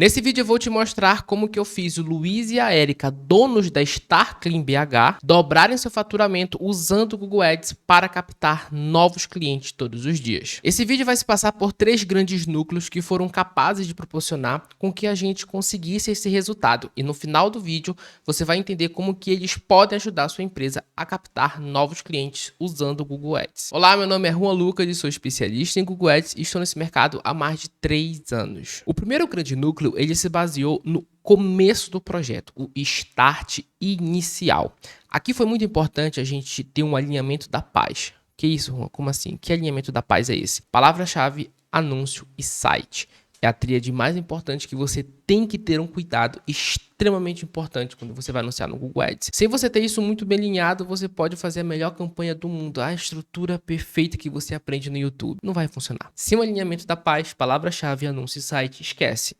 Nesse vídeo eu vou te mostrar como que eu fiz o Luiz e a Érica, donos da StarClean BH, dobrarem seu faturamento usando o Google Ads para captar novos clientes todos os dias. Esse vídeo vai se passar por 3 grandes núcleos que foram capazes de proporcionar com que a gente conseguisse esse resultado. E no final do vídeo você vai entender como que eles podem ajudar a sua empresa a captar novos clientes usando o Google Ads. Olá, meu nome é Juan Lucas e sou especialista em Google Ads e estou nesse mercado há mais de 3 anos. O primeiro grande núcleo ele se baseou no começo do projeto, o start inicial. Aqui foi muito importante a gente ter um alinhamento da paz. Que isso, Juan? Como assim? Que alinhamento da paz é esse? Palavra-chave, anúncio e site. É a tríade mais importante que você tem que ter um cuidado extremamente importante quando você vai anunciar no Google Ads. Sem você ter isso muito bem alinhado, você pode fazer a melhor campanha do mundo, a estrutura perfeita que você aprende no YouTube. Não vai funcionar. Sem o alinhamento da paz, palavra-chave, anúncio e site, esquece.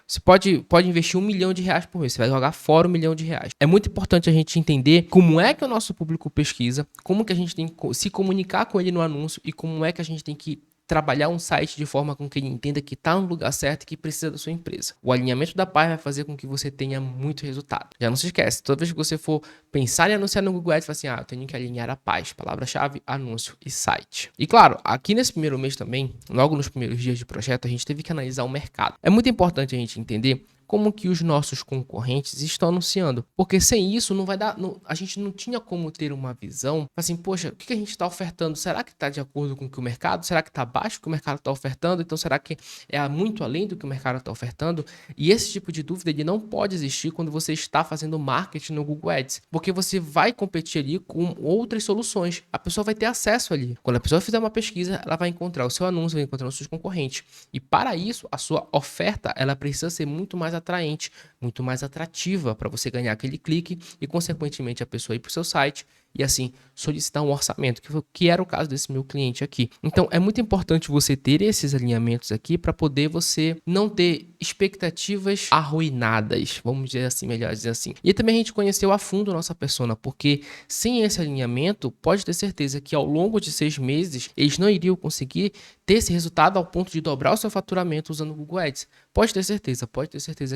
Você pode investir R$1 milhão por mês, você vai jogar fora R$1 milhão. É muito importante a gente entender como é que o nosso público pesquisa, como que a gente tem que se comunicar com ele no anúncio e como é que a gente tem que trabalhar um site de forma com que ele entenda que está no lugar certo e que precisa da sua empresa. O alinhamento da paz vai fazer com que você tenha muito resultado. Já não se esquece, toda vez que você for pensar em anunciar no Google Ads, fala assim, eu tenho que alinhar a paz, palavra-chave, anúncio e site. E claro, aqui nesse primeiro mês também, logo nos primeiros dias de projeto, a gente teve que analisar o mercado. É muito importante a gente entender como que os nossos concorrentes estão anunciando. Porque sem isso não vai dar. A gente não tinha como ter uma visão. Assim, poxa, o que a gente está ofertando? Será que está de acordo com o que o mercado? Será que está abaixo do que o mercado está ofertando? Então, será que é muito além do que o mercado está ofertando? E esse tipo de dúvida ele não pode existir quando você está fazendo marketing no Google Ads. Porque você vai competir ali com outras soluções. A pessoa vai ter acesso ali. Quando a pessoa fizer uma pesquisa, ela vai encontrar o seu anúncio, vai encontrar os seus concorrentes. E para isso, a sua oferta ela precisa ser muito mais atraente, muito mais atrativa para você ganhar aquele clique e, consequentemente, a pessoa ir para o seu site e, assim, solicitar um orçamento, que era o caso desse meu cliente aqui. Então, é muito importante você ter esses alinhamentos aqui para poder você não ter expectativas arruinadas, vamos dizer assim, melhor dizer assim. E também a gente conheceu a fundo a nossa persona, porque sem esse alinhamento, pode ter certeza que ao longo de 6 meses, eles não iriam conseguir ter esse resultado ao ponto de dobrar o seu faturamento usando o Google Ads. Pode ter certeza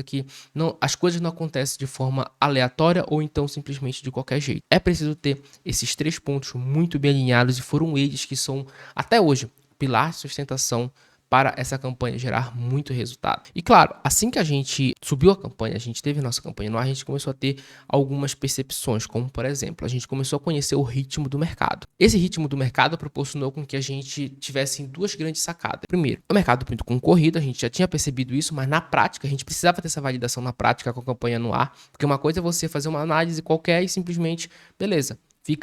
que as coisas não acontecem de forma aleatória ou então simplesmente de qualquer jeito. É preciso ter esses 3 pontos muito bem alinhados e foram eles que são, até hoje, pilar de sustentação para essa campanha gerar muito resultado. E claro, assim que a gente subiu a campanha, a gente teve a nossa campanha no ar, a gente começou a ter algumas percepções, como por exemplo, a gente começou a conhecer o ritmo do mercado. Esse ritmo do mercado proporcionou com que a gente tivesse 2 grandes sacadas. Primeiro, o mercado muito concorrido, a gente já tinha percebido isso, mas na prática, a gente precisava ter essa validação na prática com a campanha no ar, porque uma coisa é você fazer uma análise qualquer e simplesmente, beleza,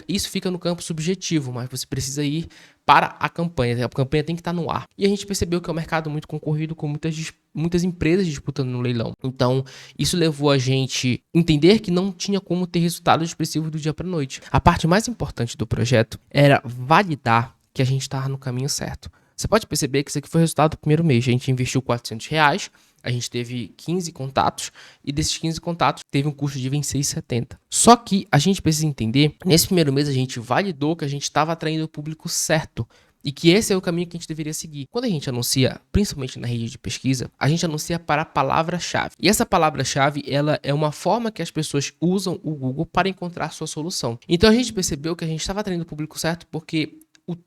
isso fica no campo subjetivo, mas você precisa ir para a campanha tem que estar no ar. E a gente percebeu que é um mercado muito concorrido, com muitas empresas disputando no leilão. Então, isso levou a gente a entender que não tinha como ter resultados expressivos do dia para a noite. A parte mais importante do projeto era validar que a gente estava no caminho certo. Você pode perceber que isso aqui foi o resultado do primeiro mês. A gente investiu R$400, a gente teve 15 contatos e desses 15 contatos teve um custo de R$26,70. Só que a gente precisa entender, nesse primeiro mês a gente validou que a gente estava atraindo o público certo e que esse é o caminho que a gente deveria seguir. Quando a gente anuncia, principalmente na rede de pesquisa, a gente anuncia para a palavra-chave. E essa palavra-chave, ela é uma forma que as pessoas usam o Google para encontrar a sua solução. Então a gente percebeu que a gente estava atraindo o público certo porque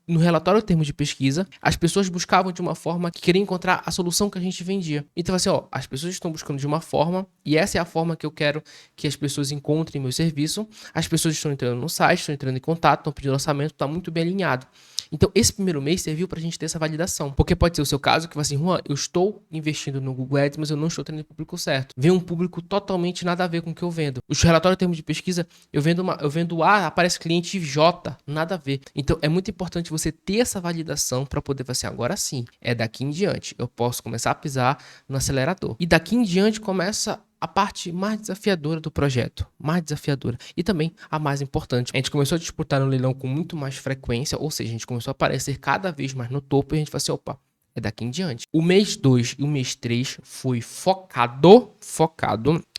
no relatório termo de pesquisa, as pessoas buscavam de uma forma que queria encontrar a solução que a gente vendia. Então, assim, as pessoas estão buscando de uma forma e essa é a forma que eu quero que as pessoas encontrem meu serviço. As pessoas estão entrando no site, estão entrando em contato, estão pedindo orçamento, está muito bem alinhado. Então, esse primeiro mês serviu para a gente ter essa validação. Porque pode ser o seu caso, que vai assim, Juan, eu estou investindo no Google Ads, mas eu não estou tendo o público certo. Vem um público totalmente nada a ver com o que eu vendo. Os relatórios em termos de pesquisa, eu vendo A, aparece cliente J, nada a ver. Então, é muito importante você ter essa validação para poder fazer assim, agora sim, é daqui em diante. Eu posso começar a pisar no acelerador. E daqui em diante começa a parte mais desafiadora do projeto, mais desafiadora e também a mais importante. A gente começou a disputar no leilão com muito mais frequência, ou seja, a gente começou a aparecer cada vez mais no topo e a gente falou assim, opa, é daqui em diante. O mês 2 e o mês 3 foi focado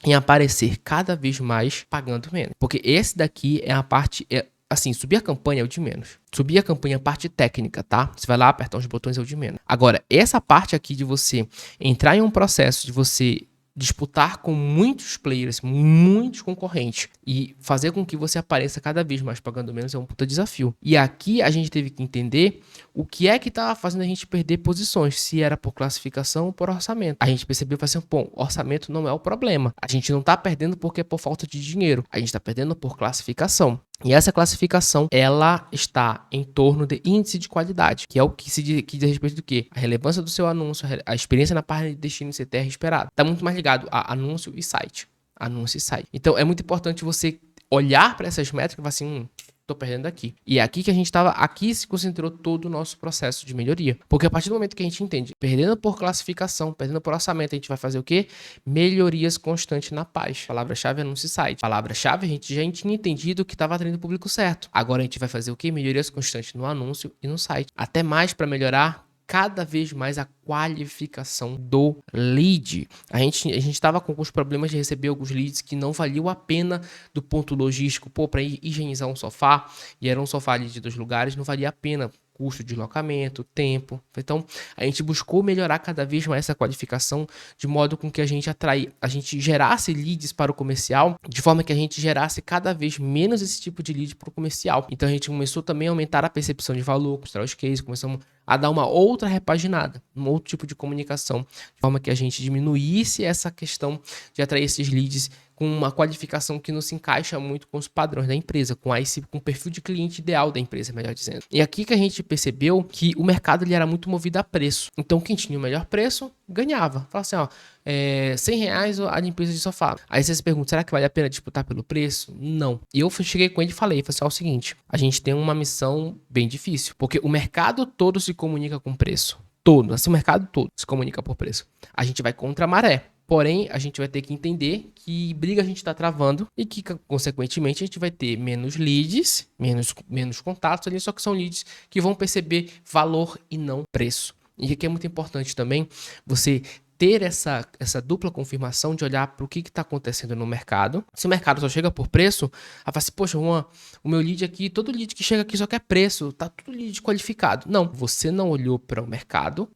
em aparecer cada vez mais pagando menos. Porque esse daqui é a parte, assim, subir a campanha é o de menos. Subir a campanha é a parte técnica, tá? Você vai lá, apertar os botões é o de menos. Agora, essa parte aqui de você entrar em um processo de você disputar com muitos players, muitos concorrentes e fazer com que você apareça cada vez mais pagando menos é um puta desafio. E aqui a gente teve que entender o que é que estava fazendo a gente perder posições, se era por classificação ou por orçamento. A gente percebeu e falou assim, pô, orçamento não é o problema. A gente não tá perdendo porque é por falta de dinheiro. A gente tá perdendo por classificação. E essa classificação, ela está em torno de índice de qualidade, que é o que diz a respeito do quê? A relevância do seu anúncio, a experiência na página de destino CTR esperado. Está muito mais ligado a anúncio e site. Anúncio e site. Então, é muito importante você olhar para essas métricas e falar assim, tô perdendo aqui. E é aqui que a gente estava, aqui se concentrou todo o nosso processo de melhoria. Porque a partir do momento que a gente entende, perdendo por classificação, perdendo por orçamento, a gente vai fazer o quê? Melhorias constantes na página. Palavra-chave anúncio e site. Palavra-chave a gente já tinha entendido que estava atraindo o público certo. Agora a gente vai fazer o quê? Melhorias constantes no anúncio e no site. Até mais para melhorar cada vez mais a qualificação do lead. A gente estava com alguns problemas de receber alguns leads que não valiam a pena do ponto logístico. Pô, para higienizar um sofá, e era um sofá ali de 2 lugares, não valia a pena custo de deslocamento, tempo. Então, a gente buscou melhorar cada vez mais essa qualificação de modo com que a gente gerasse leads para o comercial, de forma que a gente gerasse cada vez menos esse tipo de lead para o comercial. Então, a gente começou também a aumentar a percepção de valor, mostrar os cases, começamos a dar uma outra repaginada, um outro tipo de comunicação, de forma que a gente diminuísse essa questão de atrair esses leads com uma qualificação que não se encaixa muito com os padrões da empresa, com o perfil de cliente ideal da empresa, melhor dizendo. E aqui que a gente percebeu que o mercado ele era muito movido a preço. Então, quem tinha o melhor preço, ganhava. Fala assim, ó, R$100 a limpeza de sofá. Aí você se pergunta, será que vale a pena disputar pelo preço? Não. E eu cheguei com ele e falei assim, ó, o seguinte, a gente tem uma missão bem difícil, porque o mercado todo se comunica com preço. Todo, assim, o mercado todo se comunica por preço. A gente vai contra a maré. Porém, a gente vai ter que entender que briga a gente está travando e que, consequentemente, a gente vai ter menos leads, menos contatos ali, só que são leads que vão perceber valor e não preço. E aqui é muito importante também você ter essa dupla confirmação de olhar para o que está acontecendo no mercado. Se o mercado só chega por preço, aí fala assim, poxa, Juan, o meu lead aqui, todo lead que chega aqui só quer preço, tá tudo lead qualificado. Não, você não olhou para o mercado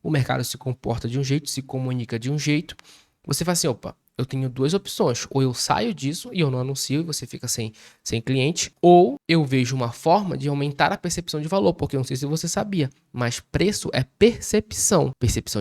se comporta de um jeito, se comunica de um jeito. Você fala assim, opa, eu tenho 2 opções. Ou eu saio disso e eu não anuncio e você fica sem cliente. Ou eu vejo uma forma de aumentar a percepção de valor. Porque eu não sei se você sabia, mas preço é percepção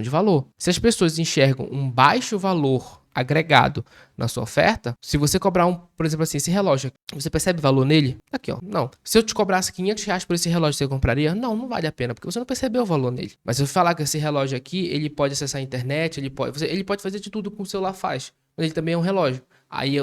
de valor. Se as pessoas enxergam um baixo valor agregado na sua oferta, se você cobrar por exemplo assim, esse relógio, você percebe valor nele? Aqui, ó, não. Se eu te cobrasse R$500 por esse relógio, você compraria? Não, não vale a pena, porque você não percebeu o valor nele. Mas se eu falar que esse relógio aqui, ele pode acessar a internet, ele pode fazer de tudo que o celular faz, mas ele também é um relógio. Aí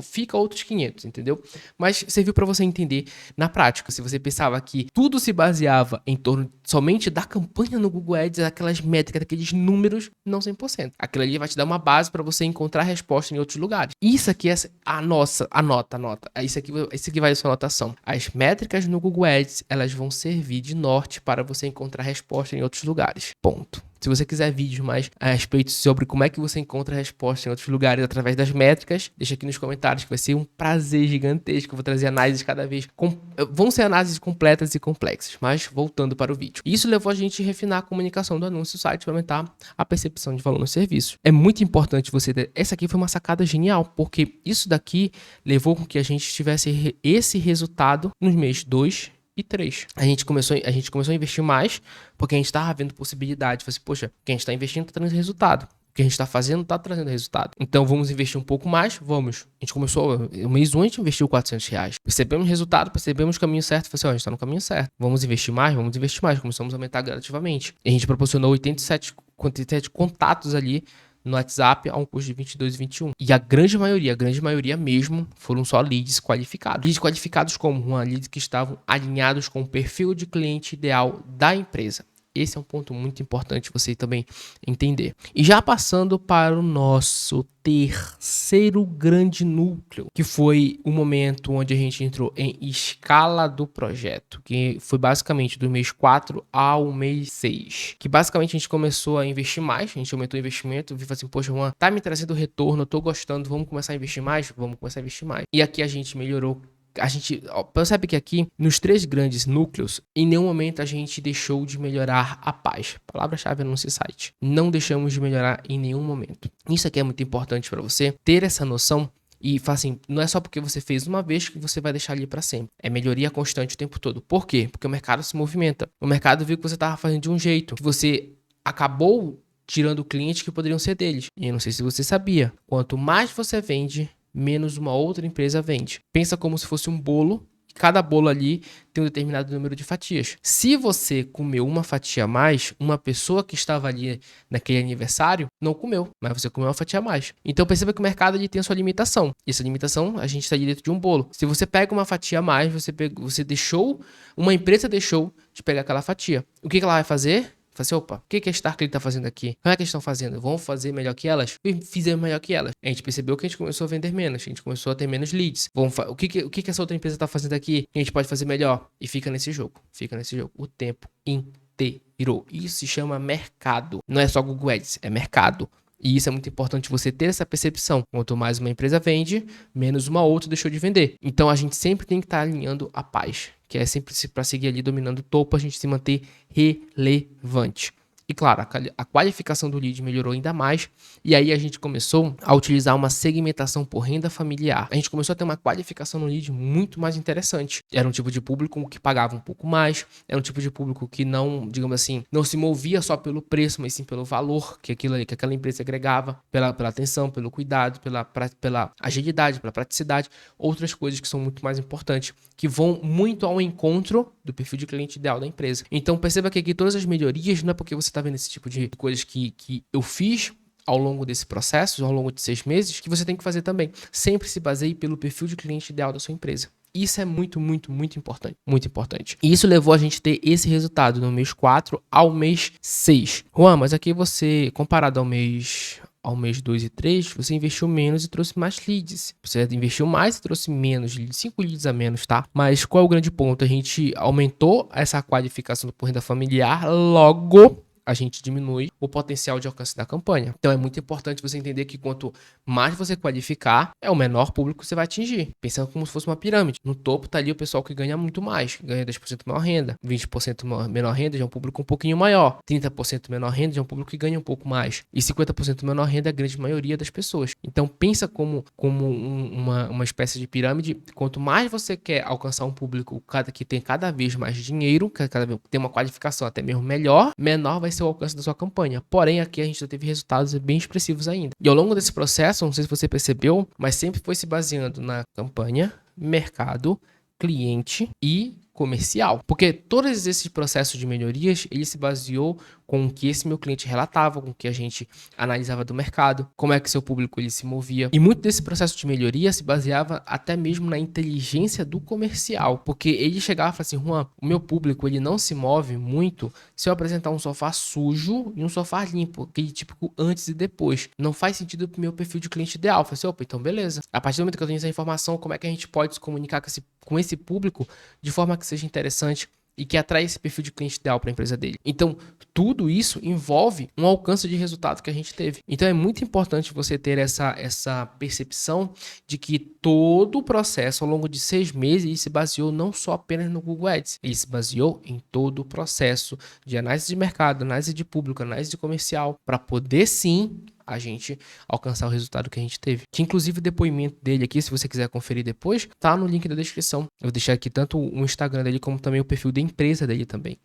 fica outros 500, entendeu? Mas serviu para você entender na prática. Se você pensava que tudo se baseava em torno somente da campanha no Google Ads, aquelas métricas, aqueles números, não 100%. Aquilo ali vai te dar uma base para você encontrar resposta em outros lugares. Isso aqui é anota. Isso aqui vai a sua anotação. As métricas no Google Ads, elas vão servir de norte para você encontrar resposta em outros lugares. Ponto. Se você quiser vídeos mais a respeito sobre como é que você encontra resposta em outros lugares através das métricas, deixa aqui nos comentários que vai ser um prazer gigantesco. Eu vou trazer análises cada vez. Vão ser análises completas e complexas, mas voltando para o vídeo. Isso levou a gente a refinar a comunicação do anúncio do site para aumentar a percepção de valor no serviço. É muito importante você ter... Essa aqui foi uma sacada genial, porque isso daqui levou com que a gente tivesse esse resultado nos meses 2 e 3. A gente começou a investir mais, porque a gente estava vendo possibilidade. Falei assim, poxa, o que a gente está investindo está trazendo resultado. O que a gente está fazendo está trazendo resultado. Então vamos investir um pouco mais? Vamos. A gente começou, no mês 1 a gente investiu R$400. Percebemos resultado, percebemos o caminho certo. Falei assim, ó, a gente está no caminho certo. Vamos investir mais? Vamos investir mais. Começamos a aumentar gradativamente. E a gente proporcionou 87 contatos ali no WhatsApp a um custo de 22 e 21. E a grande maioria mesmo, foram só leads qualificados. Leads qualificados como leads que estavam alinhados com o perfil de cliente ideal da empresa. Esse é um ponto muito importante você também entender. E já passando para o nosso terceiro grande núcleo, que foi o momento onde a gente entrou em escala do projeto, que foi basicamente do mês 4 ao mês 6, que basicamente a gente começou a investir mais, a gente aumentou o investimento, viu assim, poxa, Juan, tá me trazendo retorno, eu tô gostando, vamos começar a investir mais? Vamos começar a investir mais. E aqui a gente melhorou a gente percebe que aqui, nos 3 grandes núcleos, em nenhum momento a gente deixou de melhorar a paz. Palavra-chave no nosso site. Não deixamos de melhorar em nenhum momento. Isso aqui é muito importante para você ter essa noção. E assim, não é só porque você fez uma vez que você vai deixar ali para sempre. É melhoria constante o tempo todo. Por quê? Porque o mercado se movimenta. O mercado viu que você estava fazendo de um jeito, que você acabou tirando clientes que poderiam ser deles. E eu não sei se você sabia, quanto mais você vende, menos uma outra empresa vende. Pensa como se fosse um bolo. Cada bolo ali tem um determinado número de fatias. Se você comeu uma fatia a mais, uma pessoa que estava ali naquele aniversário não comeu, mas você comeu uma fatia a mais. Então perceba que o mercado ele tem a sua limitação. E essa limitação a gente está ali dentro de um bolo. Se você pega uma fatia a mais, uma empresa deixou de pegar aquela fatia. O que ela vai fazer? Fala assim, opa, o que a Starkley está fazendo aqui? Como é que eles estão fazendo? Vamos fazer melhor que elas? E fizemos melhor que elas. A gente percebeu que a gente começou a vender menos, a gente começou a ter menos leads. O que essa outra empresa está fazendo aqui que a gente pode fazer melhor? E fica nesse jogo o tempo inteiro. Isso se chama mercado. Não é só Google Ads, é mercado. E isso é muito importante você ter essa percepção. Quanto mais uma empresa vende, menos uma outra deixou de vender. Então a gente sempre tem que estar alinhando a paz, que é sempre para seguir ali dominando o topo, a gente se manter relevante. E claro, a qualificação do lead melhorou ainda mais. E aí a gente começou a utilizar uma segmentação por renda familiar. A gente começou a ter uma qualificação no lead muito mais interessante. Era um tipo de público que pagava um pouco mais. Era um tipo de público que não, digamos assim, não se movia só pelo preço, mas sim pelo valor que aquela empresa agregava, pela atenção, pelo cuidado, pela agilidade, pela praticidade. Outras coisas que são muito mais importantes, que vão muito ao encontro do perfil de cliente ideal da empresa. Então perceba que aqui todas as melhorias não é porque você está vendo esse tipo de coisas que eu fiz ao longo desse processo, ao longo de 6 meses, que você tem que fazer também. Sempre se baseie pelo perfil de cliente ideal da sua empresa. Isso é muito, muito, muito importante. Muito importante. E isso levou a gente a ter esse resultado no mês 4 ao mês 6. Juan, mas aqui você, comparado ao mês 2 e 3, você investiu menos e trouxe mais leads. Você investiu mais e trouxe menos leads, 5 leads a menos, tá? Mas qual é o grande ponto? A gente aumentou essa qualificação por renda familiar, logo a gente diminui o potencial de alcance da campanha. Então é muito importante você entender que quanto mais você qualificar, é o menor público que você vai atingir. Pensando como se fosse uma pirâmide. No topo tá ali o pessoal que ganha muito mais, ganha 10% menor renda, 20% menor renda já é um público um pouquinho maior, 30% menor renda já é um público que ganha um pouco mais, e 50% menor renda é a grande maioria das pessoas. Então pensa como uma espécie de pirâmide. Quanto mais você quer alcançar um público que tem cada vez mais dinheiro, que cada vez tem uma qualificação até mesmo melhor, menor vai ser o alcance da sua campanha. Porém, aqui a gente já teve resultados bem expressivos ainda. E ao longo desse processo, não sei se você percebeu, mas sempre foi se baseando na campanha, mercado, cliente e comercial. Porque todos esses processos de melhorias, ele se baseou com o que esse meu cliente relatava, com o que a gente analisava do mercado, como é que seu público ele se movia. E muito desse processo de melhoria se baseava até mesmo na inteligência do comercial, porque ele chegava e falava assim, Juan, o meu público ele não se move muito se eu apresentar um sofá sujo e um sofá limpo, aquele típico antes e depois. Não faz sentido pro meu perfil de cliente ideal. Eu falei assim, opa, então beleza. A partir do momento que eu tenho essa informação, como é que a gente pode se comunicar com esse público de forma que seja interessante e que atrai esse perfil de cliente ideal para a empresa dele. Então, tudo isso envolve um alcance de resultado que a gente teve. Então, é muito importante você ter essa percepção de que todo o processo, ao longo de 6 meses, ele se baseou não só apenas no Google Ads, ele se baseou em todo o processo de análise de mercado, análise de público, análise de comercial, para poder sim a gente alcançar o resultado que a gente teve. Que inclusive o depoimento dele aqui, se você quiser conferir depois, tá no link da descrição. Eu vou deixar aqui tanto o Instagram dele como também o perfil da empresa dele também.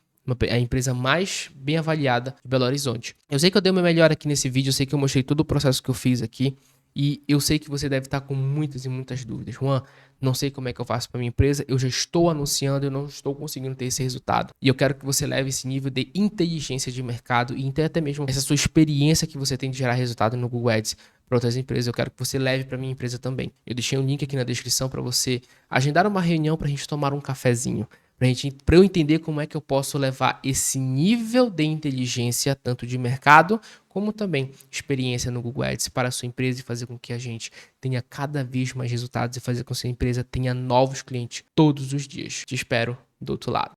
A empresa mais bem avaliada de Belo Horizonte. Eu sei que eu dei o meu melhor aqui nesse vídeo, eu sei que eu mostrei todo o processo que eu fiz aqui. E eu sei que você deve estar com muitas e muitas dúvidas. Juan, não sei como é que eu faço para minha empresa, eu já estou anunciando, eu não estou conseguindo ter esse resultado. E eu quero que você leve esse nível de inteligência de mercado e até mesmo essa sua experiência que você tem de gerar resultado no Google Ads para outras empresas. Eu quero que você leve para minha empresa também. Eu deixei um link aqui na descrição para você agendar uma reunião para a gente tomar um cafezinho. Para eu entender como é que eu posso levar esse nível de inteligência, tanto de mercado, como também experiência no Google Ads para a sua empresa e fazer com que a gente tenha cada vez mais resultados e fazer com que a sua empresa tenha novos clientes todos os dias. Te espero do outro lado.